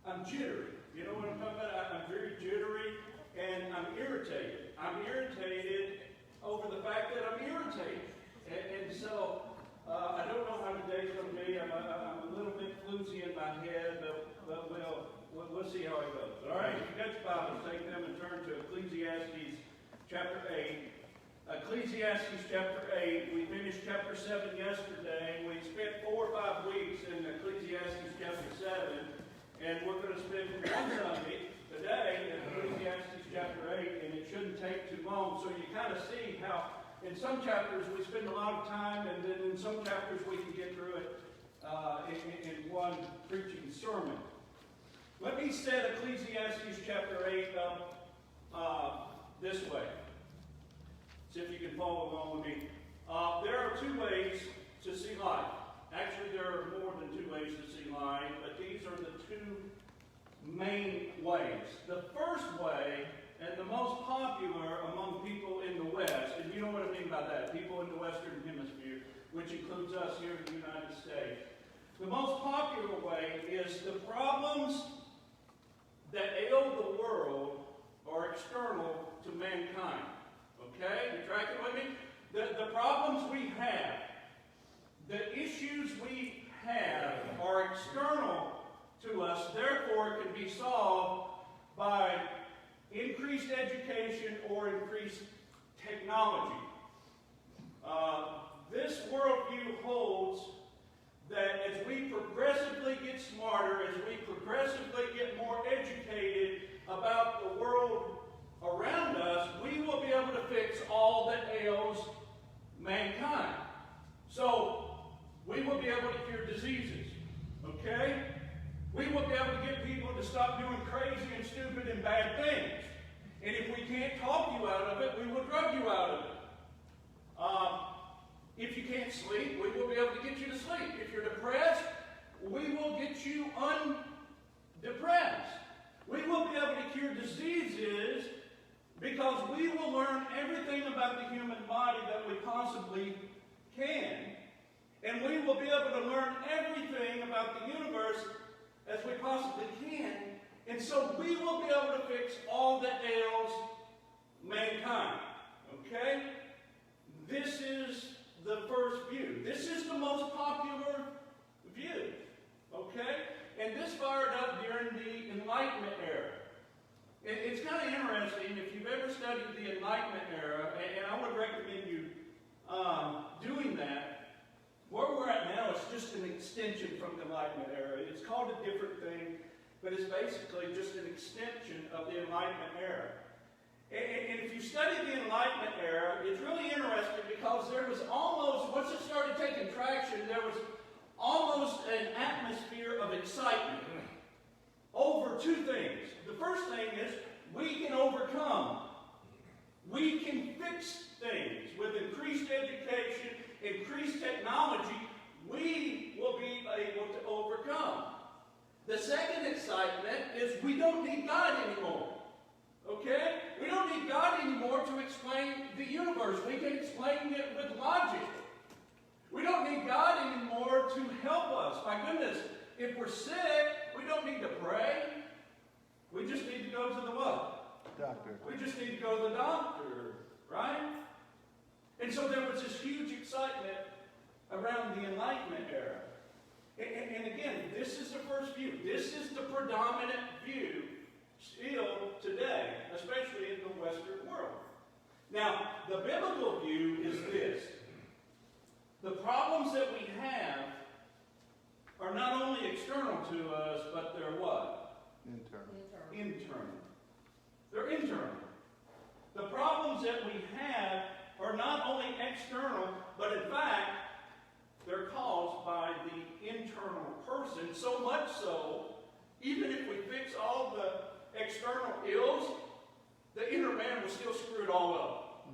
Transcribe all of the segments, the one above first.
I'm jittery. You know what I'm talking about? I'm very jittery, and I'm irritated. I'm irritated over the fact that I'm irritated. And so, I don't know how today's going to be. I'm a little bit floozy in my head, but we'll see how it goes. All right, if you got your Bibles, take them and turn to Ecclesiastes chapter 8. Ecclesiastes chapter 8. We finished chapter 7 yesterday. We spent 4 or 5 weeks in Ecclesiastes chapter 7. And we're going to spend one Sunday today in Ecclesiastes chapter 8. And it shouldn't take too long. So you kind of see how in some chapters we spend a lot of time. And then in some chapters we can get through it in one preaching sermon. Let me set Ecclesiastes chapter 8 up this way. See if you can follow along with me. There are 2 ways to see life. Actually, there are more than 2 ways to see life, but these are the 2 main ways. The first way, and the most popular among people in the West, and you know what I mean by that, people in the Western Hemisphere, which includes us here in the United States. The most popular way is the problems that ail the world are external to mankind. Okay? You tracking with me? The problems we have, the issues we have are external to us. Therefore, it can be solved by increased education or increased technology. This worldview holds that as we progressively get smarter, as we progressively get more educated about the world around us, we will be able to fix all that ails mankind. So, we will be able to cure diseases. Okay? We will be able to get people to stop doing crazy and stupid and bad things. And if we can't talk you out of it, we will drug you out of it. If you can't sleep, we will be able to get you to sleep. If you're depressed, we will get you undepressed. We will be able to cure diseases because we will learn everything about the human body that we possibly can. And we will be able to learn everything about the universe as we possibly can. And so we will be able to fix all that ails mankind. Okay? This is the first view. This is the most popular view. Okay? And this fired up during the Enlightenment era. It's kind of interesting, if you've ever studied the Enlightenment era, and I would recommend you doing that. Where we're at now is just an extension from the Enlightenment era. It's called a different thing, but it's basically just an extension of the Enlightenment era. And if you study the Enlightenment era, it's really interesting because there was almost, once it started taking traction, there was almost an atmosphere of excitement over 2 things. The first thing is we can overcome. We can fix things with increased education, increased technology. We will be able to overcome. The second excitement is we don't need God anymore. Okay? We don't need God anymore to explain the universe. We can explain it with logic. We don't need God anymore to help us. My goodness, if we're sick, we don't need to pray. We just need to go to the what? Doctor. We just need to go to the doctor, right? And so there was this huge excitement around the Enlightenment era. And again, this is the first view. This is the predominant view still today, especially in the Western world. Now, the biblical view is this. The problems that we have are not only external to us, but they're what? Internal. They're internal. The problems that we have are not only external, but in fact, they're caused by the internal person. So much so, even if we fix all the external ills, the inner man will still screw it all up.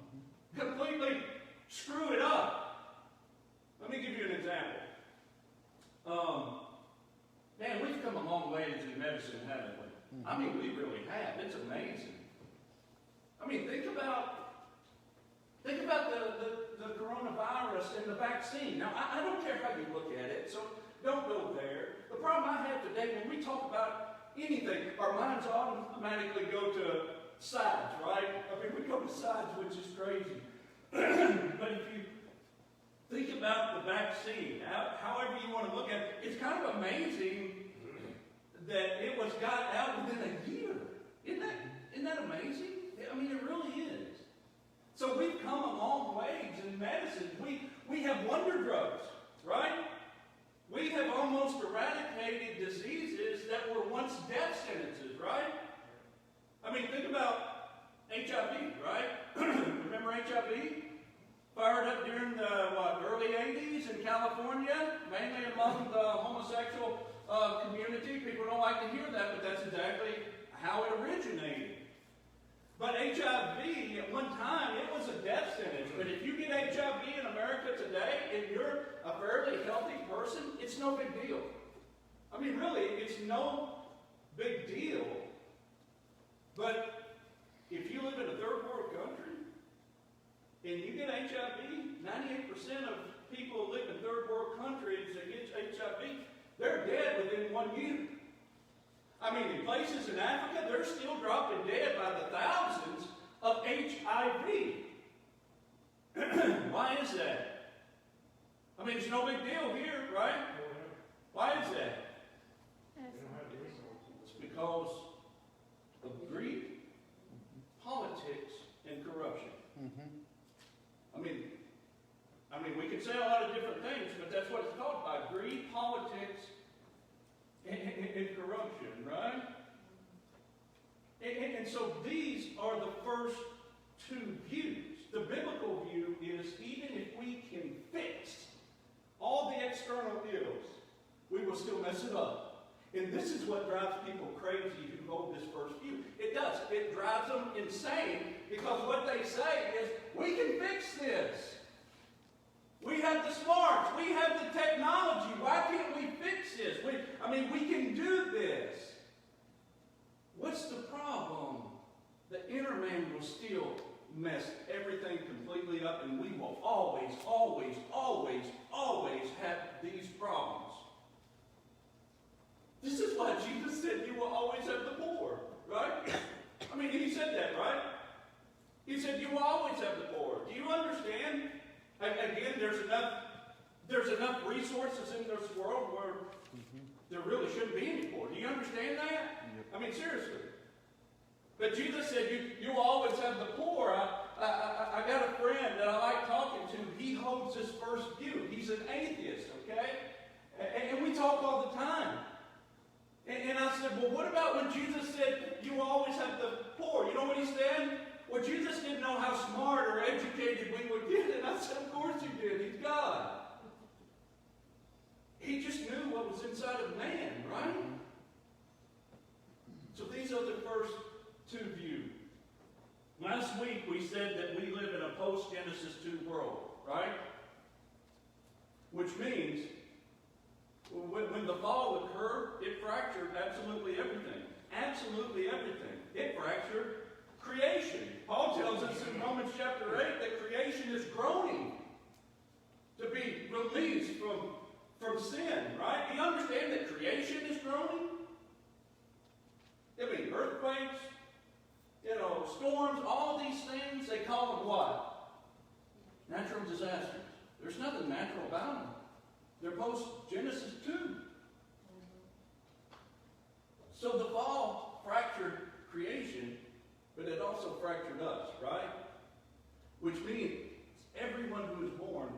Completely screw it up. Let me give you an example. Man, we've come a long ways in medicine, haven't we? I mean, we really have. It's amazing. I mean, think about the coronavirus and the vaccine. Now, I don't care how you look at it, so don't go there. The problem I have today, when we talk about anything, our minds automatically go to sides, right? I mean, we go to sides, which is crazy. But if you think about the vaccine, however you want to look at it, it's kind of amazing that it was got out within a year. Isn't that amazing? I mean, it really is. So we've come a long ways in medicine. We have wonder drugs, right? We have almost eradicated diseases that were once death sentences, right? I mean, think about HIV, right? Remember HIV? Fired up during the early 80s in California, mainly among the homosexual community. People don't like to hear that, but that's exactly how it originated. But HIV, at one time, it was a death sentence. But if you get HIV in America today, and you're a fairly healthy person, it's no big deal. I mean, really, it's no big deal. But if you live in a third world country, and you get HIV, 98% of people who live in third world countries that get HIV, they're dead within 1 year. I mean, in places in Africa, they're still dropping dead by the thousands of HIV. Why is that? I mean, it's no big deal here, right? Why is that? It's because of greed, politics, and corruption. I mean, we can say a lot of different things, but that's what it's called by greed, politics, and corruption, right? And so these are the first two views. The biblical view is even if we can fix all the external ills, we will still mess it up. And this is what drives people crazy who hold this first view. It does. It drives them insane because what they say is, we can fix this. We have the smarts. We have the technology. Why can't we fix this? We can do this. What's the problem? The inner man will still mess everything completely up, and we will always, always, always, always have these problems. This is why Jesus said you will always have the poor, right? I mean, he said that, right? He said you will always have the poor. Do you understand? Again, there's enough resources in this world where there really shouldn't be any poor. Do you understand that? Yep. I mean, seriously. But Jesus said, you will always have the poor. I got a friend that I like talking to. He holds this first view. He's an atheist, okay? And we talk all the time. And I said, well, what about when Jesus said, you will always have the poor? You know what he said? Well, Jesus didn't know how smart or educated we would get. And I said, of course he did. He's God. He just knew what was inside of man, right? So these are the first two views. Last week we said that we live in a post-Genesis 2 world, right? Which means when the fall occurred, it fractured absolutely everything. Absolutely everything. It fractured creation. Paul tells us in Romans chapter 8 that creation is groaning to be released from sin, right? Do you understand that creation is groaning? I mean, earthquakes, storms, all these things, they call them what? Natural disasters. There's nothing natural about them. They're post-Genesis 2. So the fall fractured creation, but it also fractured us, right? Which means everyone who is born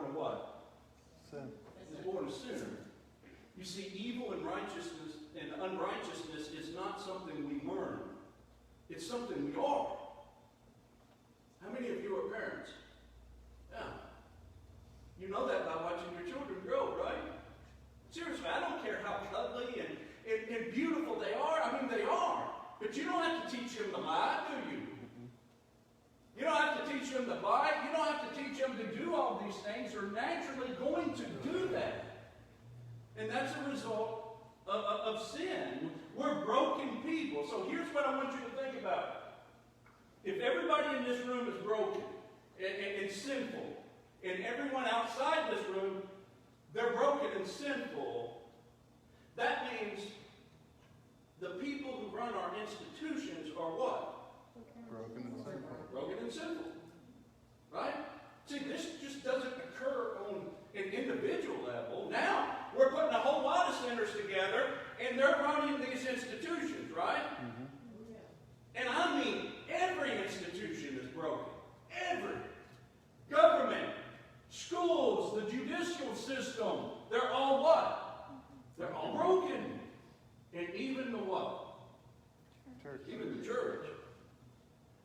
of what? Sin. Is born a sinner. You see, evil and righteousness and unrighteousness is not something we learn. It's something we are. How many of you are parents? Yeah. You know that by watching your children grow, right? Seriously, I don't care how cuddly and beautiful they are. I mean, they are. But you don't have to teach them to lie, do you? You don't have to teach them to bite. You don't have to teach them to do all these things. They're naturally going to do that. And that's a result of sin. We're broken people. So here's what I want you to think about. If everybody in this room is broken and sinful, and everyone outside this room, they're broken and sinful, that means the people who run our institutions are what? Broken and sinful. Broken and sinful. Right? See, this just doesn't occur on an individual level. Now, we're putting a whole lot of sinners together, and they're running these institutions, right? And I mean, every institution is broken. Every. Government, schools, the judicial system, they're all what? They're all broken. And even the what? Church. Even the church.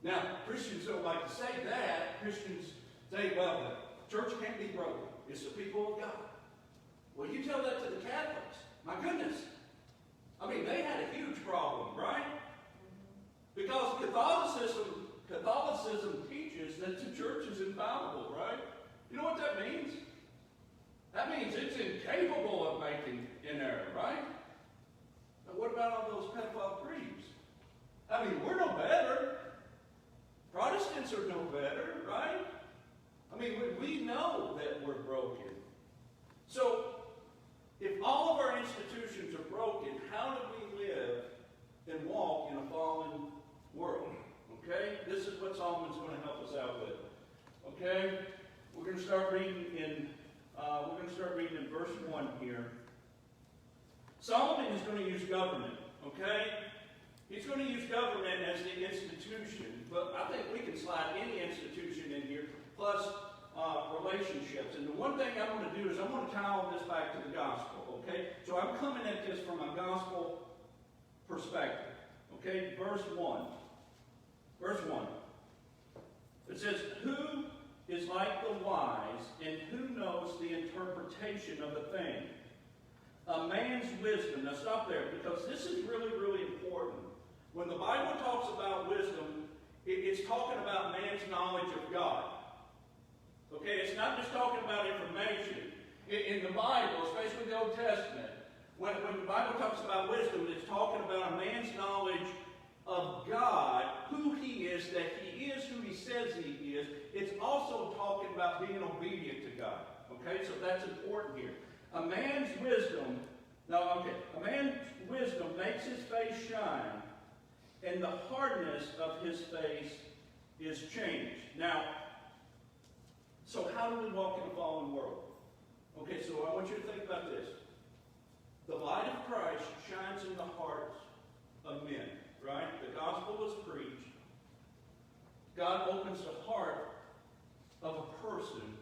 Now, Christians don't like to say that. Christians say, well, the church can't be broken. It's the people of God. Well, you tell that to the Catholics. My goodness. I mean, they had a huge problem, right? Because Catholicism teaches that the church is infallible, right? You know what that means? That means it's incapable of making an error, right? Now, what about all those pedophile creeds? I mean, we're no better. Protestants are no better, right? I mean, we know that we're broken. So, if all of our institutions are broken, how do we live and walk in a fallen world? Okay? This is what Solomon's going to help us out with. Okay? We're going to start reading in verse 1 here. Solomon is going to use government. Okay? He's going to use government as the institution, but I think we can slide any institution in here, plus relationships. And the one thing I'm going to do is I'm going to tie all this back to the gospel. Okay? So I'm coming at this from a gospel perspective. Okay? Verse 1. Verse 1. It says, who is like the wise, and who knows the interpretation of a thing? A man's wisdom. Now stop there, because this is really, really important. When the Bible talks about wisdom, it's talking about man's knowledge of God. Okay? It's not just talking about information. In the Bible, especially the Old Testament, when the Bible talks about wisdom, it's talking about a man's knowledge of God, who he is, that he is who he says he is. It's also talking about being obedient to God. Okay? So that's important here. A man's wisdom makes his face shine, and the hardness of his face is changed. Now, so how do we walk in a fallen world? Okay, so I want you to think about this. The light of Christ shines in the hearts of men, right? The gospel is preached. God opens the heart of a person.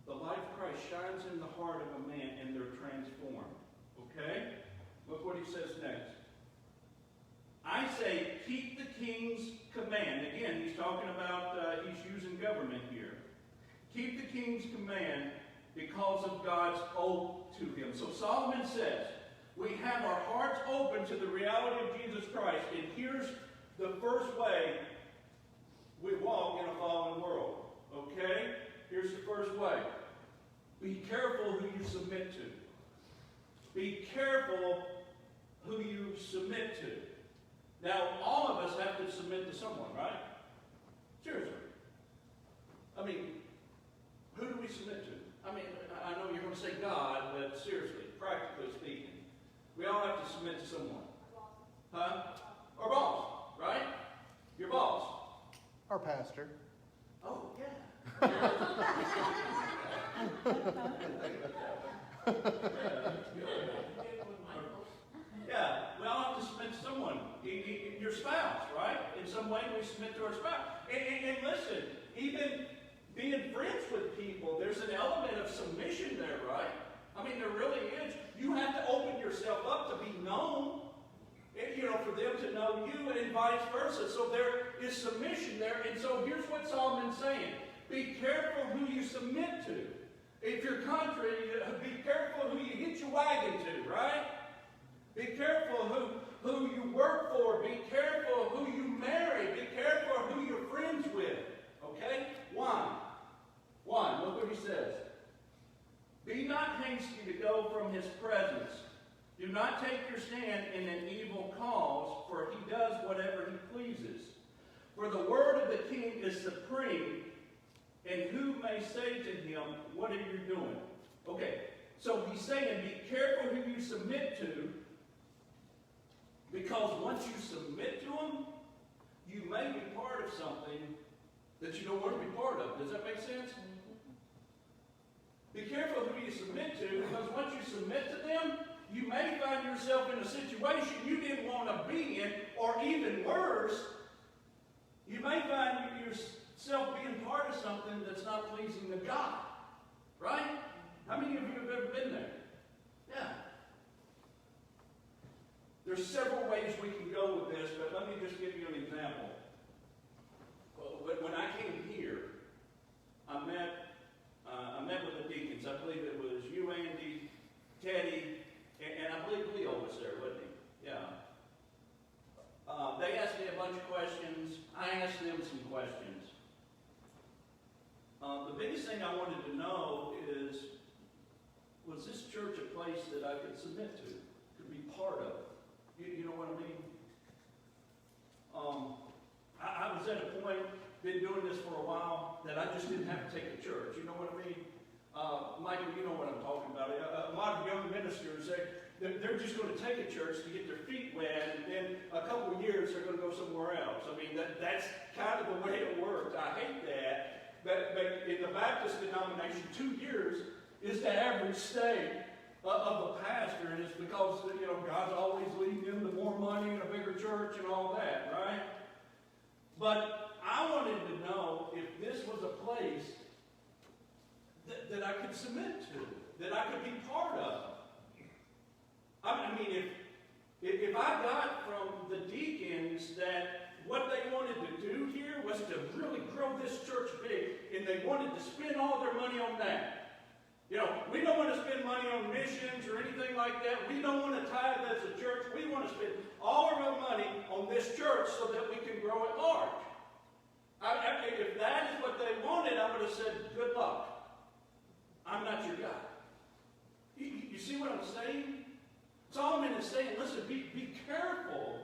The light of Christ shines in the heart of a man, and they're transformed. Okay? Look what he says next. I say, keep the king's command. Again, he's talking about, he's using government here. Keep the king's command because of God's oath to him. So Solomon says, we have our hearts open to the reality of Jesus Christ. And here's the first way we walk in a fallen world. Okay? Here's the first way. Be careful who you submit to. Be careful who you submit to. Now, all of us have to submit to someone, right? Seriously. I mean, who do we submit to? I mean, I know you're going to say God, but seriously, practically speaking, we all have to submit to someone. Huh? Our boss, right? Your boss. Our pastor. Oh, yeah. Yeah, we all have to submit to someone. Your spouse, right? In some way we submit to our spouse. And listen, even being friends with people, there's an element of submission there, right? I mean, there really is. You have to open yourself up to be known, for them to know you, and vice versa. So there is submission there. And so here's what Solomon's saying. Be careful who you submit to. If you're contrary, be careful who you hitch your wagon to, right? Be careful who you work for. Be careful who you marry. Be careful who you're friends with. Okay? Why? Look what he says. Be not hasty to go from his presence. Do not take your stand in an evil cause, for he does whatever he pleases. For the word of the king is supreme, and who may say to him, what are you doing? Okay, so he's saying, be careful who you submit to. Because once you submit to them, you may be part of something that you don't want to be part of. Does that make sense? Be careful who you submit to, because once you submit to them, you may find yourself in a situation you didn't want to be in, or even worse, you may find yourself being part of something that's not pleasing to God. Right? How many of you have ever been there? Yeah. There's several ways we can go with this, but let me just give you an example. When I came here, I met with the deacons. I believe it was you, Andy, Teddy, and I believe Leo was there, wasn't he? Yeah. They asked me a bunch of questions. I asked them some questions. The biggest thing I wanted to know is, was this church a place that I could submit to, could be part of? You know what I mean? I was at a point, been doing this for a while, that I just didn't have to take a church. You know what I mean? Michael, you know what I'm talking about. A lot of young ministers, they're just going to take a church to get their feet wet, and then a couple of years they're going to go somewhere else. I mean, that's kind of the way it works. I hate that. But in the Baptist denomination, 2 years is the average stay of the pastor, and it's because, God's always leading them to more money and a bigger church and all that, right? But I wanted to know if this was a place that I could submit to, that I could be part of. I mean, if I got from the deacons that what they wanted to do here was to really grow this church big, and they wanted to spend all their money on that. We don't want to spend money on missions or anything like that. We don't want to tithe as a church. We want to spend all of our money on this church so that we can grow it large. If that is what they wanted, I would have said, good luck. I'm not your guy. You see what I'm saying? Solomon is saying, listen, be careful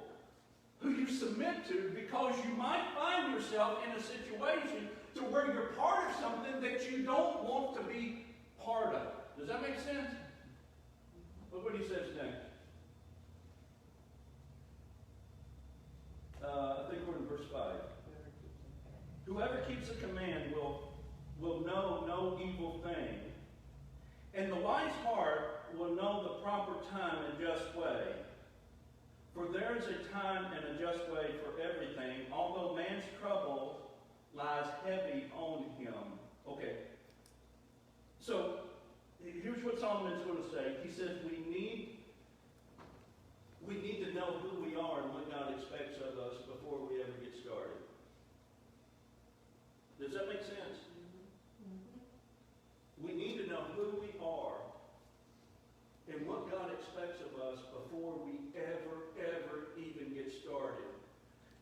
who you submit to, because you might find yourself in a situation to where you're part of something that you don't want to be part of. Does that make sense? Look what he says next. I think we're in verse 5. Whoever keeps the command will know no evil thing, and the wise heart will know the proper time and just way. For there is a time and a just way for everything, although man's trouble lies heavy on him. Okay. So, here's what Solomon's going to say. He says we need to know who we are and what God expects of us before we ever get started. Does that make sense? We need to know who we are and what God expects of us before we ever even get started.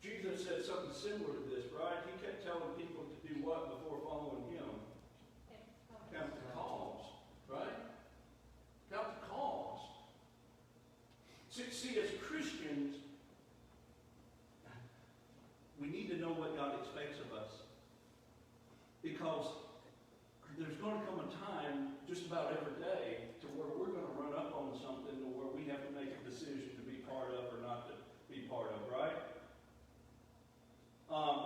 Jesus said something similar to this, right? He kept telling people to do what before following him? Count the cost, right? Count the cost. See, as Christians, we need to know what God expects of us. Because there's going to come a time, just about every day, to where we're going to run up on something to where we have to make a decision to be part of or not to be part of, right?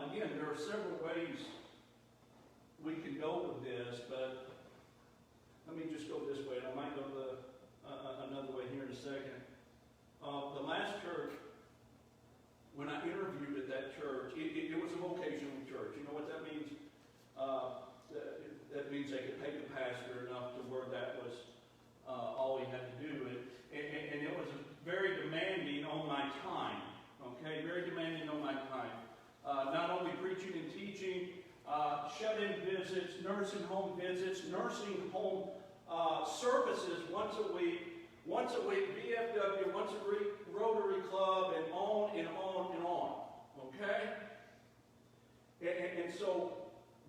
Again, there are several ways we can go with this, but let me just go this way, and I might go another way here in a second. The last church, when I interviewed at that church, it was a vocational church. You know what that means? That means they could pay the pastor enough to where that was all he had to do. And it was very demanding on my time. Okay, very demanding on my time. Not only preaching and teaching, shut-in visits, nursing home visits, nursing home services once a week, VFW, once a week, Rotary Club, and on and on and on. Okay? And so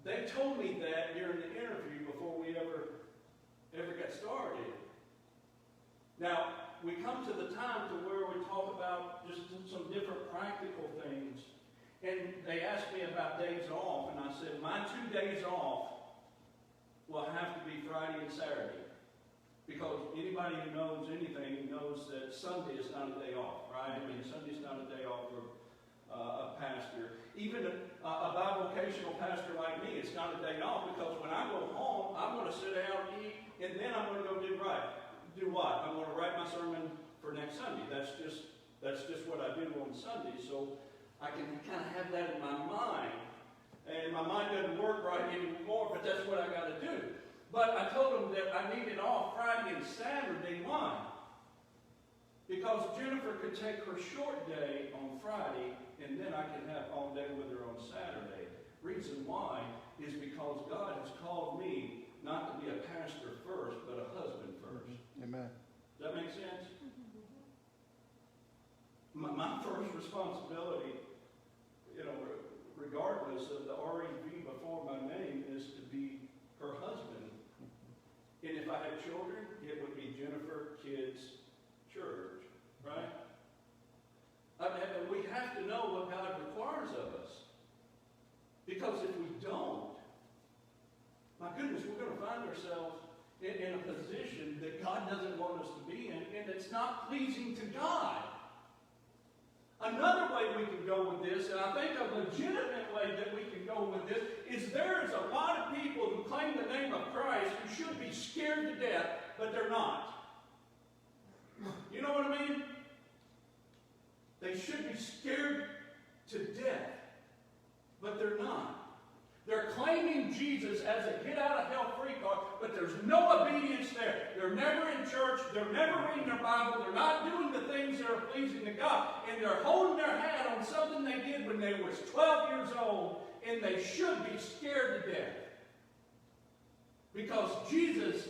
they told me that during the interview before we ever got started. Now, we come to the time to where we talk about just some different practical things. And they asked me about days off, and I said, my 2 days off will have to be Friday and Saturday. Because anybody who knows anything knows that Sunday is not a day off, right? I mean, Sunday even a bivocational pastor like me, it's not a day off, because when I go home, I'm going to sit down, eat, and then I'm going to go do right. Do what? I'm going to write my sermon for next Sunday. That's just what I do on Sunday. So I can kind of have that in my mind. And my mind doesn't work right anymore, but that's what I got to do. But I told them that I needed off Friday and Saturday. Why? Because Jennifer could take her short day on Friday, and then I can have all day with her on Saturday. Reason why is because God has called me not to be a pastor first, but a husband first. Amen. Does that make sense? My first responsibility, regardless of the R-E-V before my name, is to be her husband. And if I had children, it would be Jennifer, kids, church, right? We have to know what God requires of us. Because if we don't, my goodness, we're going to find ourselves in a position that God doesn't want us to be in, and it's not pleasing to God. Another way we can go with this, and I think a legitimate way that we can go with this, is there is a lot of people who claim the name of Christ who should be scared to death, but they're not. You know what I mean? They should be scared to death, but they're not. They're claiming Jesus as a get-out-of-hell-free card, but there's no obedience there. They're never in church. They're never reading their Bible. They're not doing the things that are pleasing to God. And they're holding their hat on something they did when they was 12 years old, and they should be scared to death. Because Jesus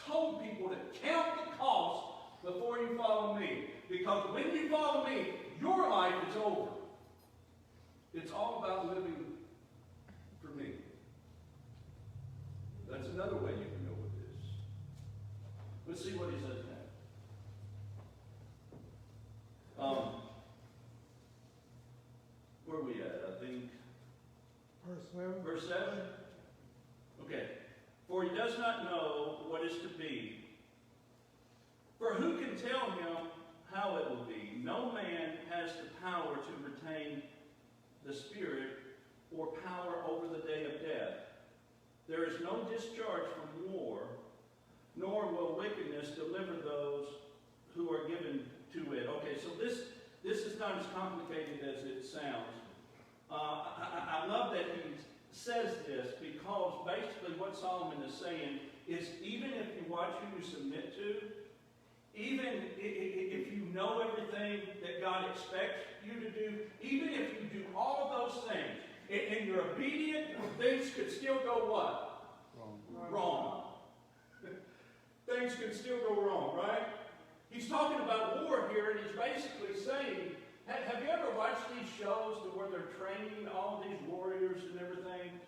told people to count the cost before you follow me. Because when you follow me, your life is over. It's all about living for me. That's another way you can go with this. Let's see what he says now. Where are we at? I think Verse 7. verse 7. Okay. For he does not know what is to be. For who can tell him how it will be? No man has the power to retain the Spirit or power over the day of death. There is no discharge from war, nor will wickedness deliver those who are given to it. Okay, so this is not as complicated as it sounds. I love that he says this, because basically what Solomon is saying is, even if you watch who you submit to, even if you know everything that God expects you to do, even if you do all of those things, and you're obedient, things could still go what? Wrong. Things could still go wrong, right? He's talking about war here, and he's basically saying, have you ever watched these shows where they're training all these warriors and everything?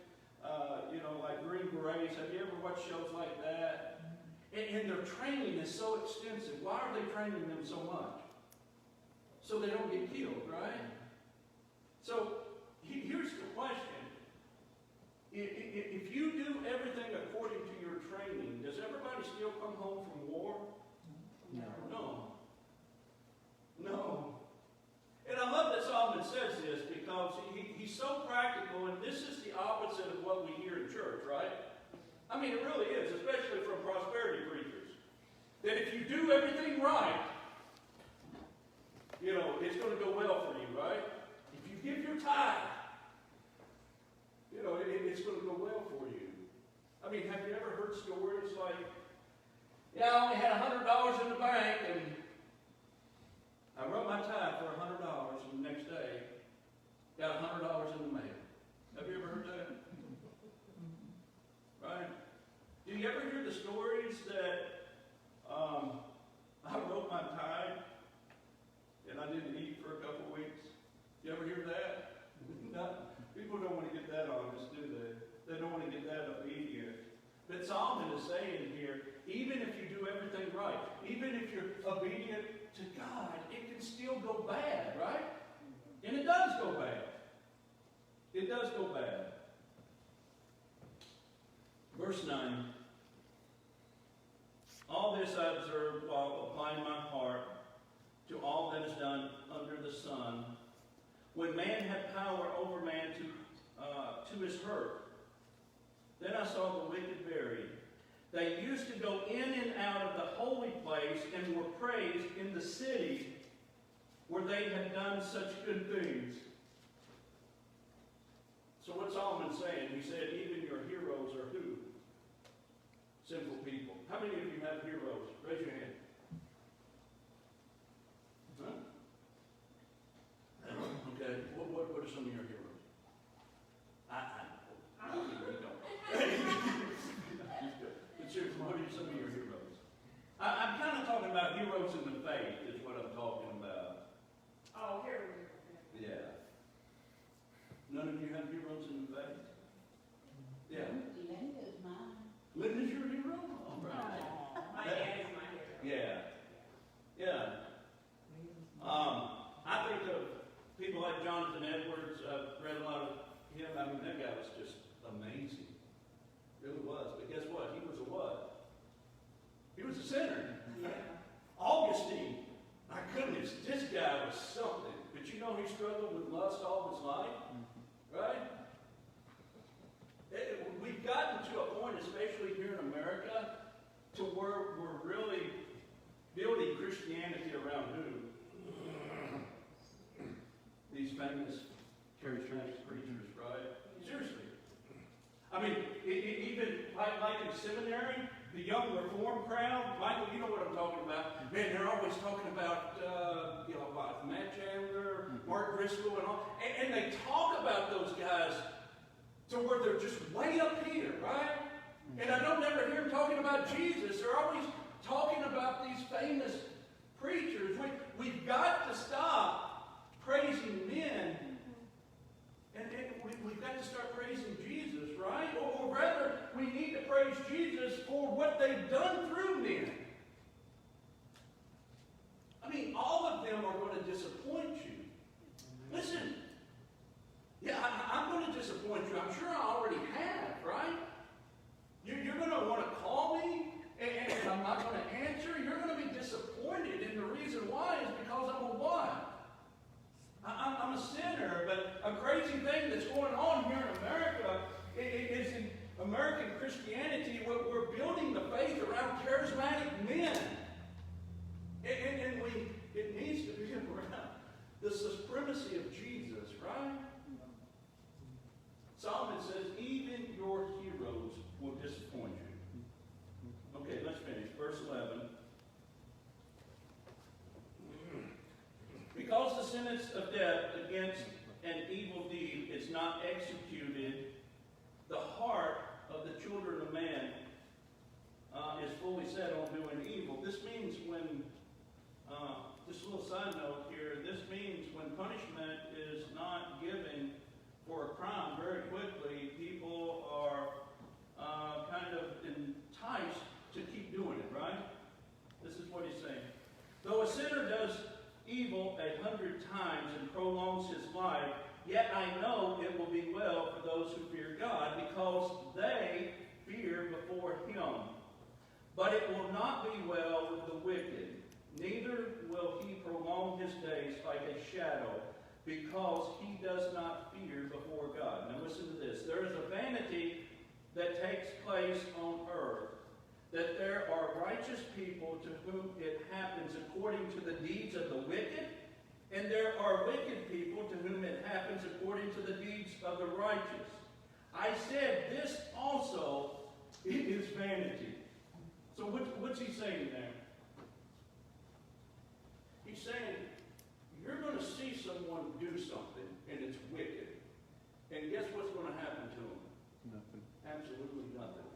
Like Green Berets. Have you ever watched shows like that? And their training is so extensive. Why are they training them so much? So they don't get killed, right? So here's the question. If you do everything according to your training, does everybody still come home from war? No. And I love that Solomon says this, because he's so practical, and this is the opposite of what we hear in church, right? I mean, it really is, especially from prosperity preachers. That if you do everything right, it's going to go well for you, right? If you give your tithe, it's going to go well for you. I mean, have you ever heard stories like, I only had $100 in the bank, and I wrote my tithe for $100, and the next day, got $100 in the mail. Have you ever heard that? Right? Do you ever hear the stories that I wrote my tithe and I didn't eat for a couple of weeks? You ever hear that? No. People don't want to get that honest, do they? They don't want to get that obedient. But Solomon is saying here, even if you do everything right, even if you're obedient to God, it can still go bad, right? And it does go bad. It does go bad. Verse 9. All this I observed while applying my heart to all that is done under the sun. when man had power over man to his hurt. Then I saw the wicked buried. They used to go in and out of the holy place and were praised in the city where they had done such good things. So what's Solomon saying? He said, even your heroes are who? Sinful people. How many of you have heroes? Raise your hand. Huh? Okay. What are some of your heroes? I don't. You don't. But seriously, what are some of your heroes? I'm kind of talking about heroes in the faith is what I'm talking about. Oh, here we go. Yeah. None of you have heroes in the faith? Yeah. Linda's mine. Linda's your hero? All right. My dad is my hero. Yeah. Yeah. I think of people like Jonathan Edwards. I've read a lot of him. I mean, that guy was just amazing. Really was. But guess what? He was a what? He was a sinner. Yeah. Augustine. My goodness, this guy was something. But you know he struggled with lust all his life? Right? We've gotten to a point, especially here in America, to where we're really building Christianity around who? These famous charismatic preachers, right? Seriously. I mean, even like in seminary, the young reform crowd, Michael, you know what I'm talking about. Man, they're always talking about, about Matt Chandler, Mark Driscoll, and all. And they talk about those guys to where they're just way up here, right? And I don't ever hear them talking about Jesus. They're always talking about these famous preachers. We've got to stop praising men, and we've got to start praising Jesus, right? Or rather, we need to praise Jesus for what they've done through men. I mean, all of them are going to disappoint you. Listen, yeah, I'm going to disappoint you. I'm sure I already have, right? You're going to want to call me, and I'm not going to answer. You're going to be disappointed, and the reason why is because I'm a what? I'm a sinner, but a crazy thing that's going on here in America is in American Christianity, we're building the faith around charismatic men. And it needs to be around the supremacy of Jesus, right? Solomon says, even your heroes will disappoint you. Okay, let's finish. Verse 11. Because the sentence of death against an evil deed is not executed, the heart of the children of man is fully set on doing evil. This means when, just a little side note here, this means when punishment is not given for a crime very quickly, people are kind of enticed to keep doing it, right? This is what he's saying. Though a sinner does evil 100 times and prolongs his life, yet I know it will be well for those who fear God, because they fear before him. But it will not be well with the wicked, neither will he prolong his days like a shadow, because he does not fear before God. Now listen to this. There is a vanity that takes place on earth, that there are righteous people to whom it happens according to the deeds of the wicked, and there are wicked people to whom it happens according to the deeds of the righteous. I said this also is vanity. So what's he saying there? He's saying, you're going to see someone do something, and it's wicked. And guess what's going to happen to them? Nothing. Absolutely nothing.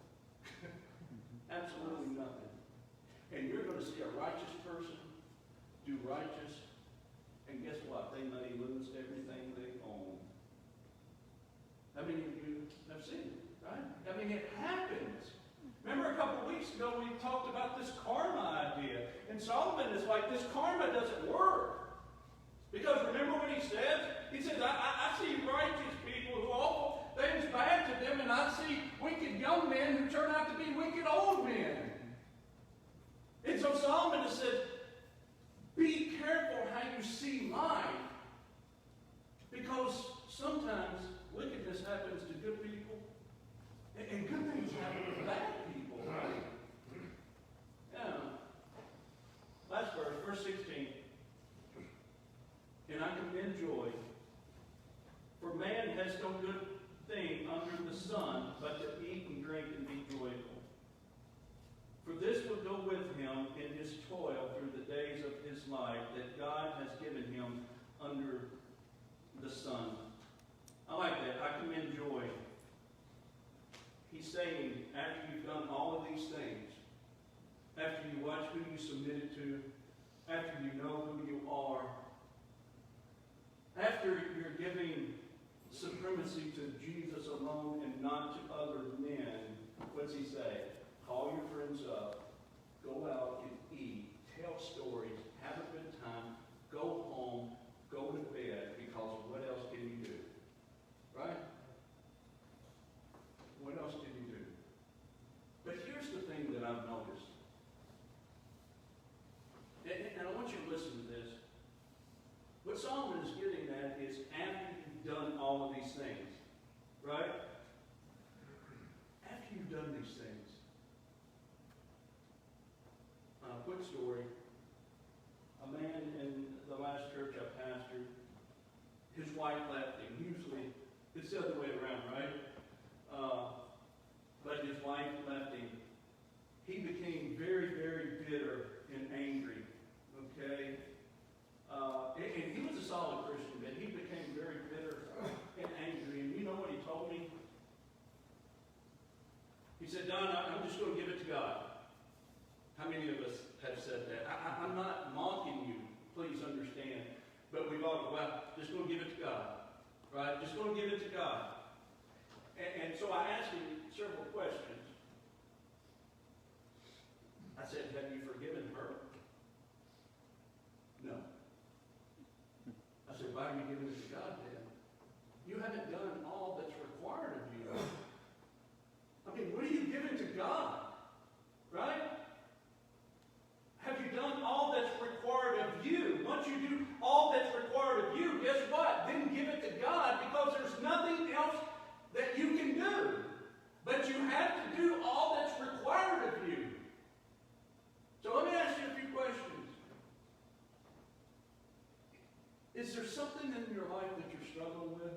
Absolutely nothing. And you're going to see a righteous person do righteous, and guess what? They may lose everything they own. How many of you have seen it, right? I mean, it happens. Remember a couple of weeks ago we talked about this karma idea. And Solomon is like, this karma doesn't work. Because remember what he says? He says, I see righteous people who awful things bad to them, and I see wicked young men who turn out to be wicked old men. And so Solomon has said, be careful how you see life. and I commend joy. For man has no good thing under the sun, but to eat and drink and be joyful. For this will go with him in his toil through the days of his life that God has given him under the sun. I like that. I commend joy. He's saying, after you've done all of these things, after you watch who you submitted to, after you know who you are, after you're giving supremacy to Jesus alone and not to other men, what's he say? Call your friends up, go out and eat, tell stories, have a good time, go home, go to bed, because what else can you do? Right? What else can you do? But here's the thing that I've noticed. And I want you to listen to this. What Solomon is getting at is after you've done all of these things, right? After you've done these things. Quick story. A man in the last church I pastored, his wife left him. Usually, it's the other way around, right? But his wife left him. He became very, very bitter and angry. Okay? And he was a solid Christian, but he became very bitter and angry. And you know what he told me? He said, Don, I'm just going to give it to God. How many of us have said that? I'm not mocking you, please understand. But we've all, well, just going to give it to God. Right? Just going to give it to God. And so I asked him several questions. I said, have you forgiven her? No. I said, why are you giving it to God then? You haven't done all that's required of you. I mean, what are you giving to God? Right? Have you done all that's required of you? Once you do all that's required of you, guess what? Then give it to God, because there's nothing else that you can do. But you have to do all that's required of you. So let me ask you a few questions. Is there something in your life that you're struggling with?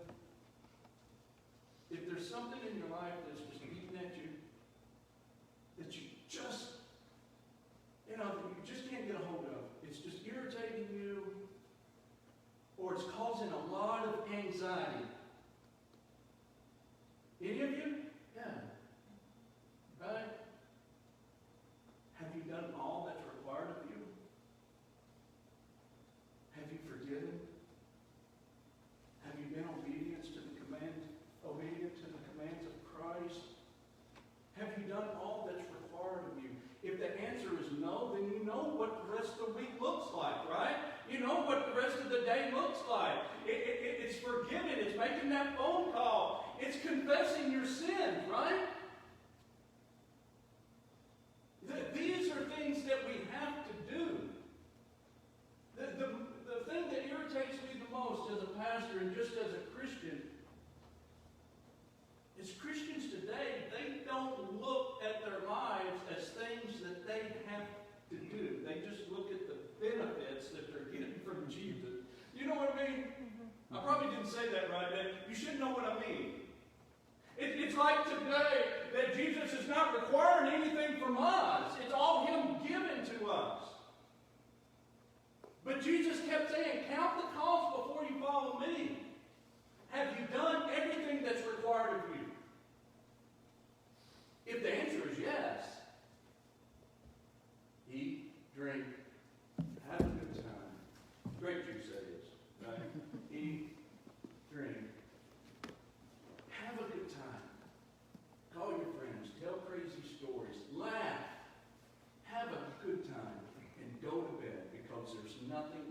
If there's something in your life that's just eating at you, that you just, you just can't get a hold of, it's just irritating you, or it's causing a lot of anxiety. Any of you? Yeah. Right? Have you done all that's required of you? Have you forgiven? Have you been obedient to the commands of Christ? Have you done all that's required of you? If the answer is no, then you know what the rest of the week looks like, right? You know what the rest of the day looks like. It's forgiving. It's making that phone call. It's confessing your sins, right? These are things that we have to do. The thing that irritates me the most as a pastor and just as a Christian is Christians today, they don't look at their lives as things that they have to do. They just look at the benefits that they're getting from Jesus. You know what I mean? I probably didn't say that right, but you should know what I mean. It's like today that Jesus is not requiring anything from us. It's all Him given to us. But Jesus kept saying, count the cost before you follow me. Have you done everything that's required of you? If the answer is yes, eat, drink, have a good time. Grape juice, that is. Right? Eat, drink, have a good time. Call your friends, tell crazy stories, laugh, have a good time, and go to bed, because there's nothing